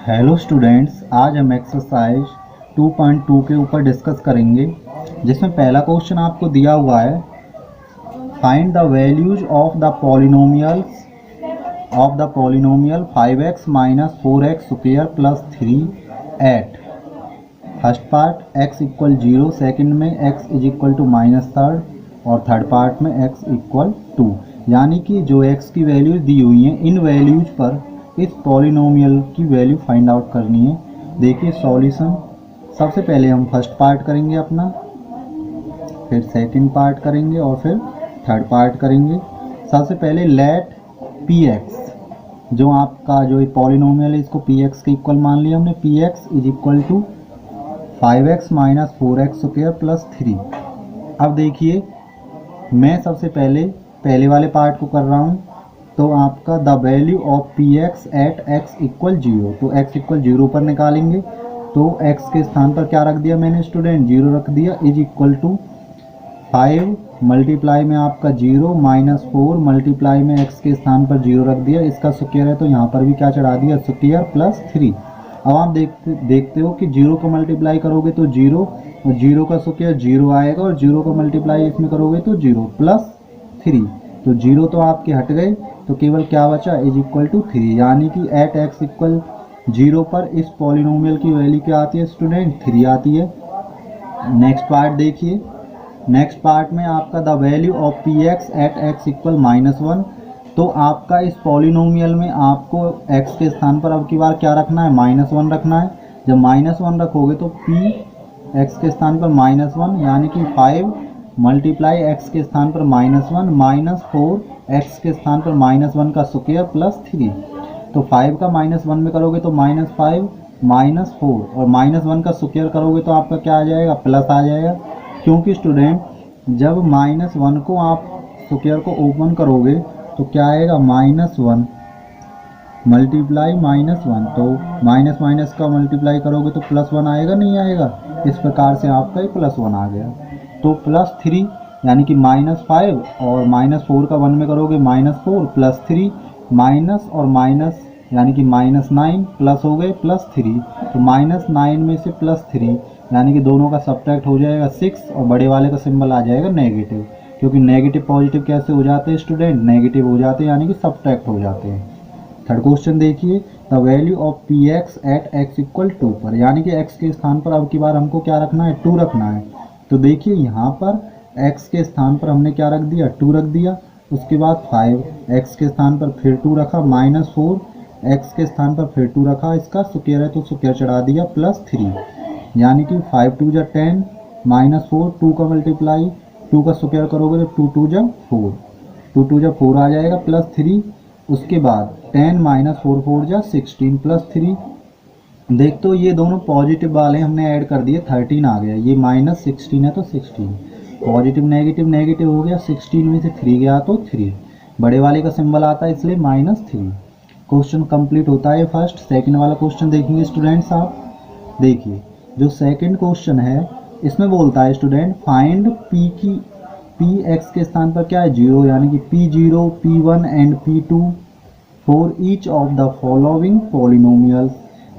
Hello students, आज हम exercise 2.2 के ऊपर डिस्कस करेंगे, जिसमें पहला क्वेश्चन आपको दिया हुआ है, find the values of the polynomial 5x minus 4x square plus 3 at first part x equal 0, second में x is equal to minus third और थर्ड पार्ट में x इक्वल 2। यानी कि जो x की वैल्यूज दी हुई हैं, इन वैल्यूज पर इस पॉलिनोमियल की वैल्यू फाइंड आउट करनी है। देखिए सॉल्यूशन, सबसे पहले हम फर्स्ट पार्ट करेंगे अपना, फिर सेकंड पार्ट करेंगे और फिर थर्ड पार्ट करेंगे। सबसे पहले लेट px, जो आपका जो पॉलिनोमियल है इसको px के इक्वल मान लिया हमने। px is equal to 5x minus 4x square plus 3। अब देखिए मैं सबसे पहले वाले पार्ट को कर रहा हूँ, तो आपका the value of px at x equal 0, तो x इक्वल 0 पर निकालेंगे। तो x के स्थान पर क्या रख दिया मैंने स्टूडेंट, 0 रख दिया, इज इक्वल टू 5 मल्टीप्लाई में आपका 0 माइनस 4 मल्टीप्लाई में x के स्थान पर 0 रख दिया, इसका स्क्वायर है तो यहाँ पर भी क्या चढ़ा दिया, स्क्वायर प्लस 3। अब आप देखते हो कि 0 को मल्टीप्लाई करोगे तो 0 और 0 का स्क्वायर 0 आएगा, और 0 को मल्टीप्लाई इसमें करोगे तो 0 प्लस 3, तो 0 तो आपके हट गए, तो केवल क्या बचा, इज इक्वल टू 3। यानी कि एट x इक्वल 0 पर इस पॉलिनोमियल की वैल्यू क्या आती है स्टूडेंट, 3 आती है। नेक्स्ट पार्ट देखिए, नेक्स्ट पार्ट में आपका the value of px at x equal -1, तो आपका इस पॉलिनोमियल में आपको x के स्थान पर अब की बार क्या रखना है, -1 रखना है। जब -1 रखोगे तो p x के स्थान पर -1, यानी कि 5 मल्टीप्लाई x के स्थान पर -1 माइनस 4 x के स्थान पर -1 का स्क्वायर प्लस 3। तो 5 का -1 में करोगे तो -5 माइनस 4 और -1 का स्क्वायर करोगे तो आपका क्या आ जाएगा, प्लस आ जाएगा। क्योंकि स्टूडेंट जब -1 को आप स्क्वायर को ओपन करोगे तो क्या आएगा, -1 मल्टीप्लाई -1, तो माइनस माइनस का मल्टीप्लाई करोगे तो +1 आएगा, नहीं आएगा। इस प्रकार से आपका ये +1 आ गया। तो +3 यानी कि -5 और -4 का 1 में करोगे -4 प्लस 3 माइनस और माइनस यानी कि -9 प्लस हो गए +3, तो -9 में से +3 यानी कि दोनों का सब्ट्रैक्ट हो जाएगा 6 और बड़े वाले का सिंबल आ जाएगा नेगेटिव, क्योंकि नेगेटिव पॉजिटिव कैसे हो जाते हैं स्टूडेंट, नेगेटिव हो जाते हैं यानी कि सब्ट्रैक्ट हो जाते हैं। थर्ड क्वेश्चन देखिए, the value of px at x equal 2 पर, यानी कि x के स्थान पर अब की बार हमको क्या रखना है, 2 रखना है। तो देखिए यहाँ पर x के स्थान पर हमने क्या रख दिया, 2 रख दिया। उसके बाद 5 x के स्थान पर फिर 2 रखा, -4 x के स्थान पर फिर 2 रखा, इसका स्क्वायर है तो स्क्वायर चढ़ा दिया +3, यानी कि 5 2 जा 10 -4 2 का मल्टीप्लाई 2 का स्क्वायर करोगे तो 2 2 जा 4, 2 2 जा 4 आ जाएगा +3। उसके बाद 10 - 4 4 जा 16 +3। देख तो ये दोनों पॉजिटिव वाले हमने ऐड कर दिए, 13 आ गया, ये -16 है तो 16, पॉजिटिव नेगेटिव नेगेटिव हो गया, 16 में से 3 गया तो 3, बड़े वाले का सिंबल आता है इसलिए -3। क्वेश्चन कंप्लीट होता है फर्स्ट। सेकंड वाला क्वेश्चन देखेंगे स्टूडेंट्स आप। देखिए जो सेकंड क्वेश्चन है इसमें बोलता है स्टूडेंट, फाइंड p x के स्थान पर क्या है, 0, यानी कि p0 p1 and p2 for each of the following polynomials.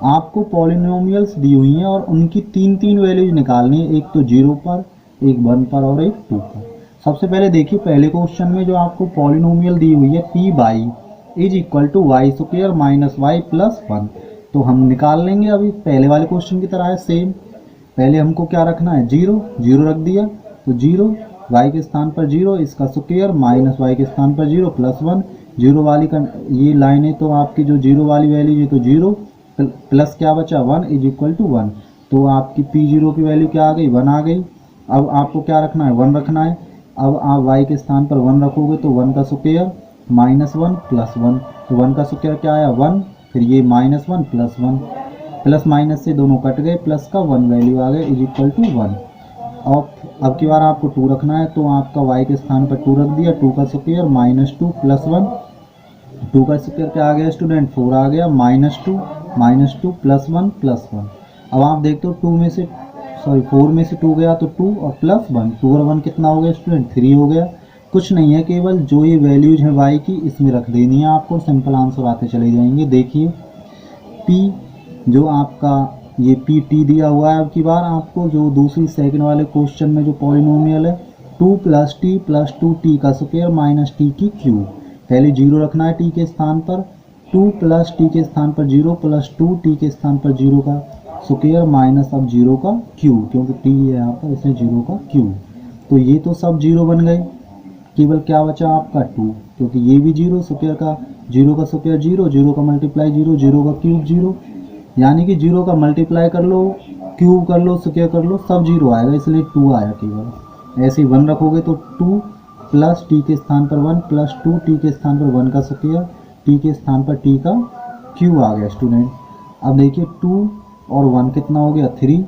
आपको पॉलिनोमियल्स दी हुई हैं और उनकी 3 वैल्यूज निकालनी है, एक तो 0 पर, एक 1 पर और एक 2 पर। सबसे पहले देखिए पहले क्वेश्चन में जो आपको पॉलिनोमियल दी हुई है p y is equal to y square minus y plus 1, तो हम निकाल लेंगे। अभी पहले वाले क्वेश्चन की तरह है सेम, पहले हमको क्या रखना है, 0 रख दिया, तो 0 y के स्थान पर 0, इसका स्क्वायर माइनस वाई के स्थान पर 0 प्लस 1, 0 वाली का ये लाइन है तो आपकी जो 0 वाली वैल्यू है तो 0 प्लस क्या बचा 1 इज इक्वल टू 1, तो आपकी p0 की वैल्यू क्या आ गई, 1 आ गई। अब आपको क्या रखना है, 1 रखना है। अब आप y के स्थान पर 1 रखोगे तो 1 का स्क्वायर -1 प्लस 1, तो 1 का स्क्वायर क्या आया 1, फिर ये -1 प्लस 1, प्लस माइनस से दोनों कट गए, प्लस का 1 वैल्यू आ गई इज इक्वल टू 1। और अब की बार आपको 2 रखना है, तो आपका y के स्थान पर 2 रख दिया, 2 का स्क्वायर -2 प्लस 1, 2 का स्क्वायर क्या आ गया स्टूडेंट, 4 आ गया, -2 प्लस 1 प्लस 1। अब आप देखते हो 4 में से 2 गया तो 2 और प्लस 1, 2 और 1 कितना हो गया स्टूडेंट, 3 हो गया। कुछ नहीं है, केवल जो ये वैल्यूज है y की इसमें रख देनी है आपको, सिंपल आंसर आते चले जाएंगे। देखिए p जो आपका ये पी टी दिया हुआ है, अब की बार आपको जो दूसरी सेकंड वाले क्वेश्चन में जो पॉलिनोमियल है 2 + t का स्क्वायर माइनस टी की क्यूब, पहले 0 रखना है टी के स्थान पर, 2 + t के स्थान पर 0 + 2t के स्थान पर 0 का स्क्वायर माइनस अब 0 का क्यूब, क्योंकि t है यहाँ पर इसलिए 0 का क्यूब। तो ये तो सब 0 बन गए, केवल क्या बचा आपका 2, क्योंकि ये भी 0 स्क्वायर का 0 का स्क्वायर 0, 0 का मल्टीप्लाई 0, 0 का क्यूब 0, यानी कि 0 का मल्टीप्लाई कर लो, क्यूब कर लो, स्क्वायर कर लो, सब 0 आएगा, इसलिए 2 आया केवल। ऐसे ही 1 रखोगे तो 2 + t के स्थान पर 1 + 2t के स्थान पर 1 का स्क्वायर, t के स्थान पर t का क्यूब आ गया स्टूडेंट। अब देखिए 2 और 1 कितना हो गया 3,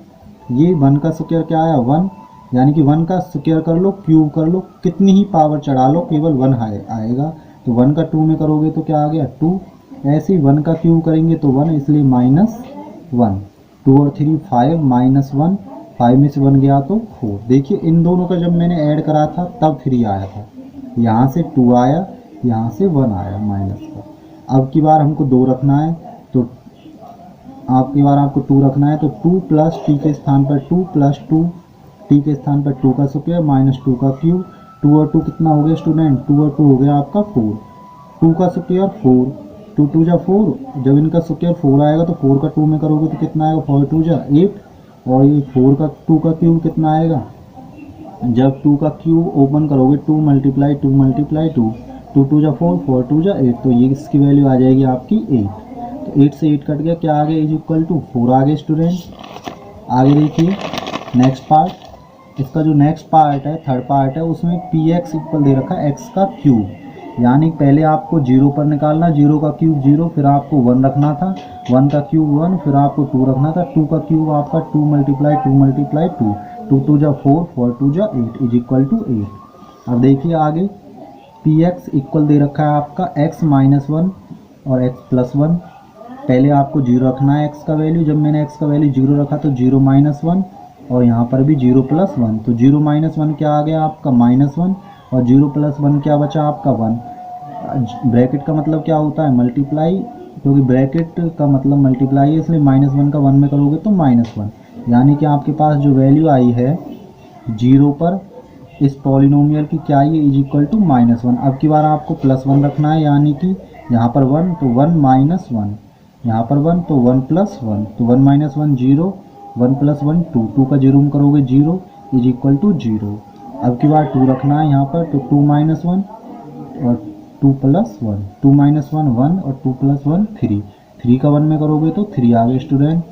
ये 1 का स्क्वायर क्या आया 1, यानी कि 1 का स्क्वायर कर लो, क्यूब कर लो, कितनी ही पावर चढ़ा लो, केवल 1 आएगा। तो 1 का 2 में करोगे तो क्या आ गया 2, ऐसे ही 1 का क्यूब करेंगे तो 1, इसलिए -1। 2 और 3 5, -1, 5 में से 1 गया तो 4। देखिए इन दोनों का जब मैंने ऐड करा था तब 3 आया था, यहाँ से 2 आया, यहाँ से 1 आया माइनस का। अब की बार हमको 2 रखना है, तो आपकी बार आपको 2 रखना है, तो 2 + t के स्थान पर 2 + 2t के स्थान पर 2 का स्क्वायर माइनस 2 का क्यूब। 2 और 2 कितना हो गया स्टूडेंट, 2 और 2 हो गया आपका 4, 2 का स्क्वायर 4, 2 2 जा 4, जब इनका स्क्वायर 4 आएगा तो 4 का 2 में करोगे तो कितना आएगा 4 2 जा 8, और ये 4 का 2 का क्यूब कितना आएगा, जब 2 का क्यूब ओपन करोगे 2 × 2 2 2 जा 4, 4 2 जा 8, तो ये इसकी वैल्यू आ जाएगी आपकी 8। तो 8 से 8 कट गया, क्या आ गया = 4 आ गया स्टूडेंट। आगे देखिए नेक्स्ट पार्ट, इसका जो नेक्स्ट पार्ट है थर्ड पार्ट है, उसमें px इक्वल दे रखा है x का क्यूब, यानी पहले आपको 0 पर निकालना, 0 का क्यूब 0, फिर आपको 1 रखना था, 1 का क्यूब 1, फिर आपको 2 रखना था, 2 का क्यूब आपका 2 × 2 2 2 जा 4, 4 2 जा 8 = 8। अब देखिए आगे px इक्वल दे रखा है आपका x - 1 और x + 1, पहले आपको 0 रखना है x का वैल्यू, जब मैंने x का वैल्यू 0 रखा तो 0 - 1, और यहाँ पर भी 0 + 1, तो 0 - 1 क्या आ गया आपका -1, और 0 + 1 क्या बचा आपका 1। ब्रैकेट का मतलब क्या होता है मल्टीप्लाई, क्योंकि ब्रैकेट का मतलब मल्टीप्लाई है, इसलिए -1 का 1 में करोगे तो -1, यानी कि आपके पास जो वैल्यू आई है 0 पर इस पॉलिनोमियल की क्या आई है = -1। अब की बार आपको +1 रखना है, यानी कि यहाँ पर 1 तो 1 - 1, यहाँ पर 1 तो 1 + 1, तो 1 - 1 0, 1 + 1 2, 2 का 0 में करोगे 0 = 0। अब की बार 2 रखना है यहाँ पर, तो 2 - 1 और 2 + 1, 2 - 1 1 और 2 + 1 3, 3 का 1 में करोगे तो 3 आ गए स्टूडेंट।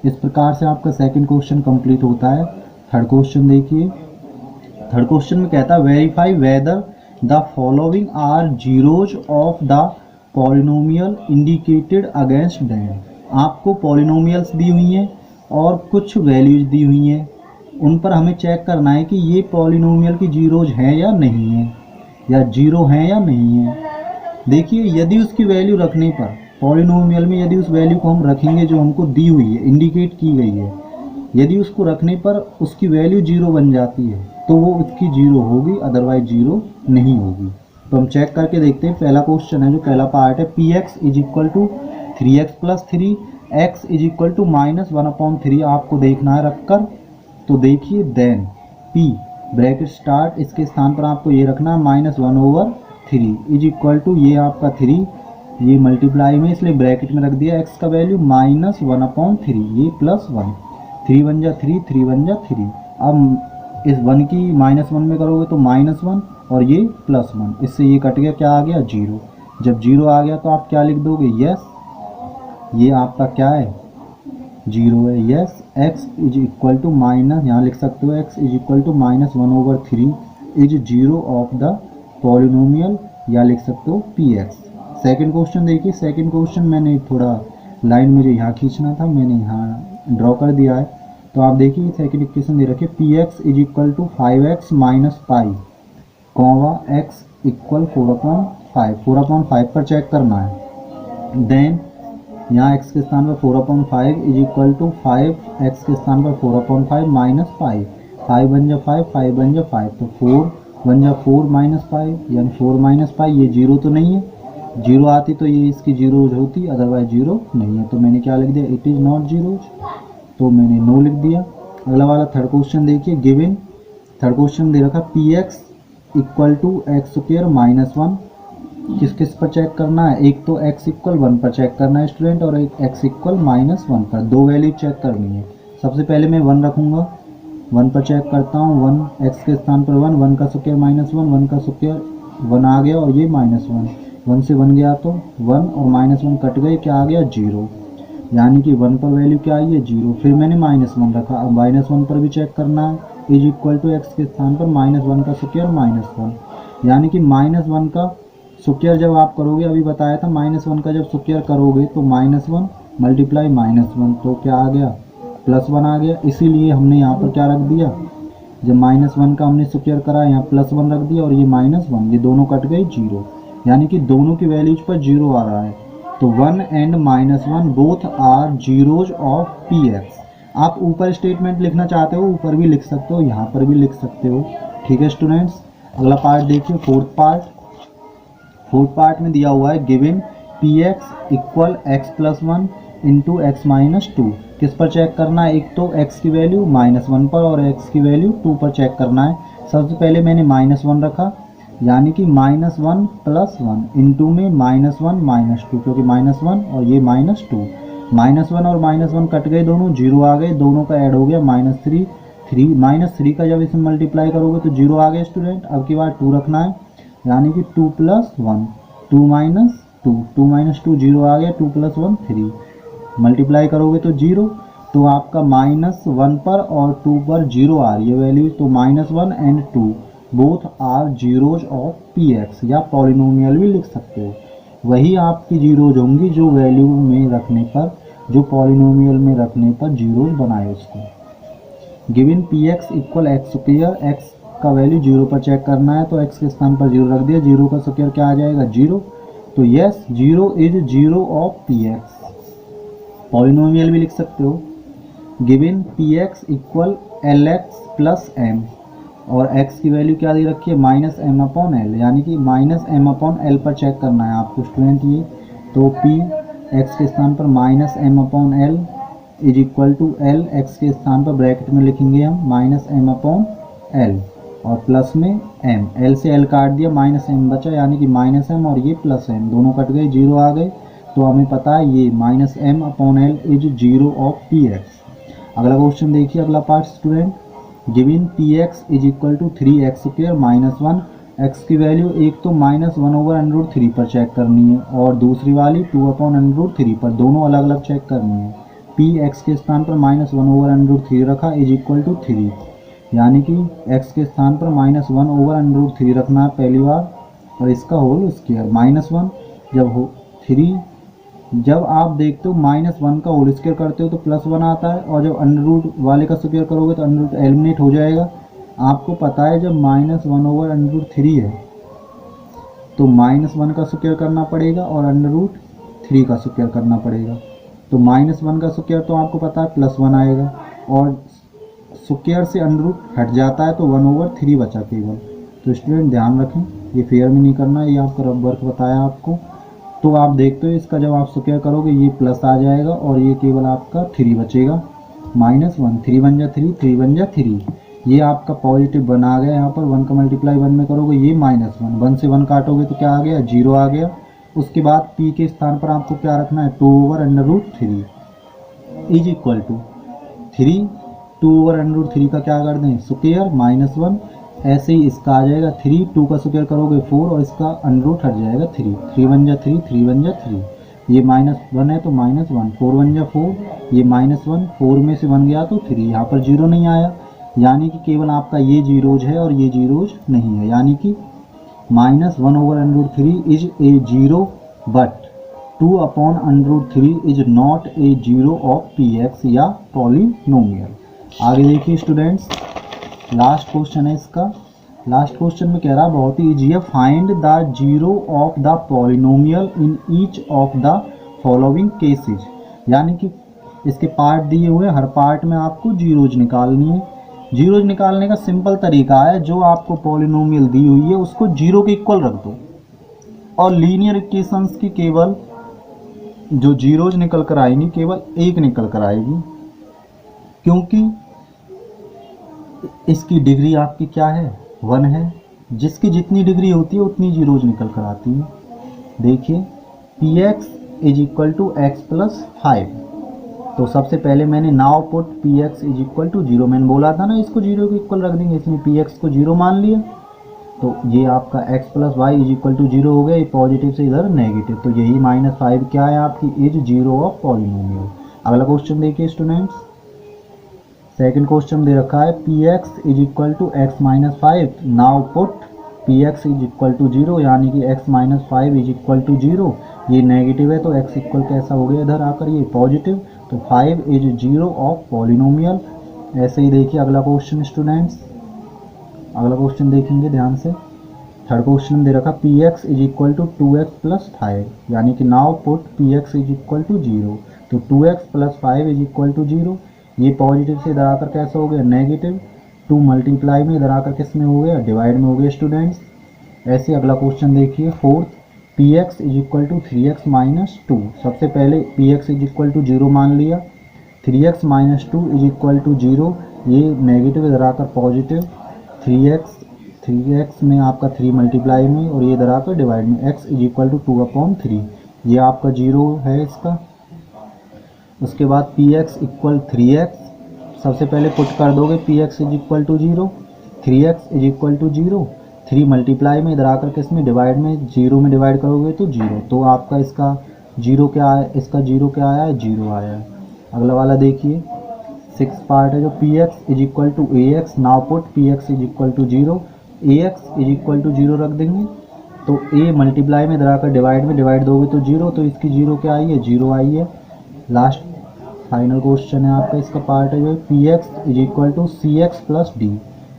इस प्रकार से आपका सेकंड क्वेश्चन कंप्लीट होता है। थर्ड क्वेश्चन देखिए, थर्ड क्वेश्चन में कहता है verify whether the following are zeros of the polynomial indicated against them. आपको पॉलिनोमियल्स दी हुई हैं और कुछ वैल्यूज दी हुई हैं, उन पर हमें चेक करना है कि ये पॉलिनोमियल की जीरोज हैं या नहीं है, या जीरो हैं या नहीं है। देखिए यदि उसकी वैल्यू रखने पर पॉलिनोमियल में, यदि उस वैल्यू को हम रखेंगे जो हमको दी हुई है, इंडिकेट की गई है, यदि उसको रखने पर उसकी वैल्यू 0 बन जाती है तो वो उसकी 0 होगी, अदरवाइज 0 नहीं होगी। तो हम चेक करके देखते हैं। पहला क्वेश्चन है, जो पहला पार्ट है, px = 3x + 3, x = -1/3 आपको देखना है रखकर। तो देखिए देन p ब्रैकेट स्टार्ट, इसके स्थान पर आपको ये रखना है -1/3 = ये आपका 3, ये मल्टीप्लाई में इसलिए ब्रैकेट में रख दिया x का वैल्यू -1/3, ये +1, 3 1 जा 3, 3 1 जा 3। अब इस 1 की -1 में करोगे तो -1 और ये +1, इससे ये कट गया, क्या आ गया 0। जब 0 आ गया तो आप क्या लिख दोगे, यस, ये आपका क्या है 0 है, यस। x = यहाँ लिख सकते हो x = -1/3 is 0 of the polynomial, या लिख सकते हो px। सेकंड क्वेश्चन देखिए, सेकंड क्वेश्चन मैंने थोड़ा लाइन मुझे यहाँ खींचना था, मैंने यहाँ ड्रॉ कर दिया है। तो आप देखिए सेकंड इक्वेशन दे रखिए, px = 5x - π, x = 4/5, 4/5 पर चेक करना है। देन यहाँ x के स्थान पर 4/5 = 5, x के स्थान पर 4/5 - π, 5 1 जा 5, 5 1 जा 5, तो 4 1 जा 4 - π, यानी 4 - π, ये 0 तो नहीं है, जीरो आती तो ये इसकी जीरोज होती, अदरवाइज जीरो नहीं है। तो मैंने क्या लिख दिया, इट इज़ नॉट जीरोज, तो मैंने नो लिख दिया। अगला वाला थर्ड क्वेश्चन देखिए, गिवन थर्ड क्वेश्चन दे रखा p x equal to x square minus one. किस किस पर चेक करना है, एक तो x इक्वल वन पर चेक करना है स्टूडेंट, और एक x इक्वल माइनस वन पर, दो वैल्यू चेक करनी है। सबसे पहले मैं वन रखूँगा, वन पर चेक करता हूँ, वन x के स्थान पर वन, वन का स्क्वायर माइनस वन, वन का स्क्वायर वन आ गया, और ये माइनस वन, वन से वन गया तो वन और माइनस वन कट गए, क्या आ गया जीरो, यानी कि वन पर वैल्यू क्या आई है जीरो। फिर मैंने माइनस वन रखा, अब माइनस वन पर भी चेक करना है, इज इक्वल टू एक्स के स्थान पर माइनस वन का स्क्वायर माइनस वन, यानी कि माइनस वन का स्क्वायर जब आप करोगे, अभी बताया था माइनस वन का जब स्क्वायर करोगे तो minus one multiply minus one, तो क्या आ गया प्लस वन आ गया। इसीलिए हमने यहाँ पर क्या रख दिया, जब माइनस वन का हमने स्क्वायर करा यहाँ प्लस वन रख दिया, और ये माइनस वन, ये दोनों कट गए जीरो, यानी कि दोनों की वैल्यूज पर जीरो आ रहा है। तो one and minus one both are zeros of p x. आप ऊपर स्टेटमेंट लिखना चाहते हो ऊपर भी लिख सकते हो, यहाँ पर भी लिख सकते हो, ठीक है स्टूडेंट्स। अगला पार्ट देखिए, फोर्थ पार्ट। फोर्थ पार्ट में दिया हुआ है given p x equal x plus one into x minus two. किस पर चेक करना है, एक तो x की वैल्यू माइनस वन पर और x की वैल्यू टू पर चेक करना है। सबसे पहले मैंने माइनस वन रखा, यानी कि minus one plus one into में माइनस वन माइनस टू, क्योंकि माइनस वन और ये माइनस टू, माइनस वन और माइनस वन कट गए, दोनों जीरो आ गए, दोनों का ऐड हो गया minus three, three minus three का जब इसमें मल्टीप्लाई करोगे तो जीरो आ गया स्टूडेंट। अब की बार टू रखना है, यानी कि two plus one, two minus two, two minus two zero आ गया, two plus one three, multiply करोगे तो जीरो, तो आपका माइनस वन पर और टू पर जीरो आ रही है वैल्यू, तो minus one and two both are zeros of p x, या पॉलिनोमियल भी लिख सकते हो। वही आपकी जीरोज होंगी जो वैल्यू में रखने पर, जो पॉलिनोमियल में रखने पर जीरोज बनाए उसको। Given p x equal x square, x का वैल्यू जीरो पर चेक करना है, तो एक्स के स्थान पर जीरो रख दिया, जीरो का स्क्वायर क्या आ जाएगा जीरो, तो yes zero is zero of p x, polynomial भी लिख सकते हो। Given p x equal l x plus m, और x की वैल्यू क्या दे रखी है माइनस एम अपॉन एल, यानी कि माइनस एम अपॉन एल पर चेक करना है आपको स्टूडेंट ये। तो p x के स्थान पर minus m upon l is equal to l, x के स्थान पर ब्रैकेट में लिखेंगे हम माइनस एम अपॉन एल और प्लस में m, l से l काट दिया, माइनस m बचा, यानी कि माइनस m और ये प्लस m, दोनों कट गए जीरो आ गए, तो हमें पता है ये minus m upon l is zero of p x. अगला क्वेश्चन देखिए, अगला part student. Given p x is equal to three x square minus one, x की वैल्यू एक तो minus one over under root three पर check करनी है, और दूसरी वाली two upon under root three पर, दोनों अलग अलग चेक करनी है। पी एक्स के स्थान पर minus one over under root three रखा इज इक्वल टू थ्री, यानी कि एक्स के स्थान पर minus one over under root three रखना है पहली बार, और इसका होल स्क्वायर माइनस वन, जब हो थ्री, जब आप देखते हो माइनस वन का होल स्क्वायर करते हो तो प्लस वन आता है, और जब अंडर रूट वाले का स्क्वायर करोगे तो अंडर रूट एलिमिनेट हो जाएगा। आपको पता है जब minus one over under root three है तो माइनस वन का स्क्वायर करना पड़ेगा और अंडर रूट थ्री का स्क्वायर करना पड़ेगा, तो माइनस वन का स्क्वायर तो आपको पता है प्लस वन आएगा, और स्क्वायर से अंडर रूट हट जाता है तो वन ओवर थ्री बचा केवल। तो स्टूडेंट ध्यान रखें, ये फेयर में नहीं करना, ये आपका रफ वर्क बताया आपको। तो आप देखते हो इसका जब आप स्क्वायर करोगे ये प्लस आ जाएगा, और ये केवल आपका थ्री बचेगा, माइनस वन, थ्री वन जा थ्री, थ्री वन जा थ्री, ये आपका पॉजिटिव वन आ गया। यहाँ पर वन का मल्टीप्लाई वन में करोगे ये माइनस वन, वन से वन काटोगे तो क्या आ गया जीरो आ गया। उसके बाद पी के स्थान पर आपको क्या रखना है two over under root three is equal to three, two over under root three का क्या कर दें स्क्वायर माइनस वन, ऐसे ही इसका आ जाएगा थ्री, टू का स्क्वायर करोगे फोर और इसका अंडर रूट हट जाएगा थ्री, थ्री वन जा थ्री, थ्री वन जा थ्री, ये माइनस वन है तो माइनस वन, फोर वन जा फोर, ये माइनस वन, फोर में से वन गया तो थ्री, यहाँ पर जीरो नहीं आया, यानी कि केवल आपका ये जीरोज है और ये जीरोज नहीं है, यानी कि minus one over under root three is a zero but two upon under root three is not a zero of p x या पॉलिनोमियल। आगे देखिए स्टूडेंट्स, लास्ट क्वेश्चन है इसका। लास्ट क्वेश्चन में कह रहा है बहुत ही ईजी है, find the zero of the polynomial in each of the following cases, यानी कि इसके पार्ट दिए हुए, हर पार्ट में आपको जीरोज निकालनी है। जीरोज निकालने का सिंपल तरीका है, जो आपको पॉलिनोमियल दी हुई है उसको जीरो के इक्वल रख दो, और लीनियर इक्वेशंस की केवल जो जीरोज निकल कर आएंगी केवल एक निकल कर आएगी, क्योंकि इसकी डिग्री आपकी क्या है, 1 है। जिसकी जितनी डिग्री होती है उतनी जीरोज निकल कर आती है। देखिए p x is equal to x plus 5। तो सबसे पहले मैंने now put p x is equal to 0, मैंने बोला था ना इसको 0 के इक्वल रख देंगे, इसमें पी एक्स को 0 मान लिया। तो ये आपका x plus y is equal to 0 हो गया, ये पॉजिटिव से इधर नेगेटिव, तो यही -5 क्या है आपकी, इज 0 ऑफ पॉलिनोमियल। अगला क्वेश्चन देखिए स्टूडेंट्स, सेकंड क्वेश्चन दे रखा है p x is equal to x minus 5, now put p x is equal to 0, यानी कि x minus 5 is equal to 0, ये नेगेटिव है तो x इक्वल कैसा हो गया इधर आकर ये पॉजिटिव, तो 5 इज 0 ऑफ पॉलिनोमियल। ऐसे ही देखिए अगला क्वेश्चन स्टूडेंट्स, अगला क्वेश्चन देखेंगे ध्यान से। थर्ड क्वेश्चन दे रखा p x is equal to 2x plus 5, यानी कि now put p x is equal to 0, तो 2x plus 5 is equal to 0, ये पॉजिटिव से इधर आकर कैसा हो गया नेगेटिव, 2 मल्टीप्लाई में इधर आकर किस में हो गया, डिवाइड में हो गया स्टूडेंट्स। ऐसे अगला क्वेश्चन देखिए fourth, p x is equal to 3x minus 2, सबसे पहले p x is equal to 0 मान लिया, 3x minus 2 is equal to 0, ये नेगेटिव इधर आकर पॉजिटिव, 3x में आपका 3 मल्टीप्लाई में और ये इधर आकर डिवाइड में, x इज इक्वल टू 2/3, ये आपका 0 है इसका। उसके बाद पी एक्स इक्वल 3x, सबसे पहले पुट कर दोगे p x is equal to 0, 3x is equal to 0, 3 multiply में इधर आकर किस में डिवाइड में, 0 में डिवाइड करोगे तो 0, तो आपका इसका 0 क्या है, इसका 0 क्या आया है, 0 आया है। अगला वाला देखिए 6th पार्ट है जो p x is equal to a x, now put p x is equal to 0, a x is equal to 0 रख देंगे, तो ए मल्टीप्लाई में इधर आकर डिवाइड में डिवाइड दोगे तो 0, तो इसकी 0 क्या आई है, 0 आई है। लास्ट फाइनल क्वेश्चन है आपका, इसका पार्ट है जो p x is equal to c x plus d,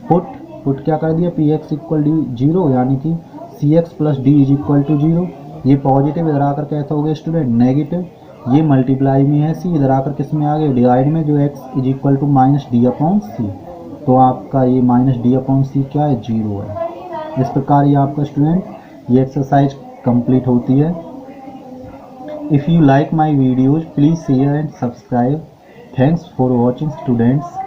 put क्या कर दिया, पी एक्स इक्वल डी 0, यानी कि C x plus D is equal to 0, ये पॉजिटिव इधर आकर कैसा हो गया स्टूडेंट नेगेटिव, ये मल्टीप्लाई में है सी, इधर आकर किस में आ गए डिवाइड में, जो x is equal to minus D upon C, तो आपका ये माइनस डी अपॉन सी क्या है, 0 है। इस प्रकार ये आपका स्टूडेंट ये एक्सरसाइज कंप्लीट होती है। If you like my videos please share and subscribe. Thanks for watching students.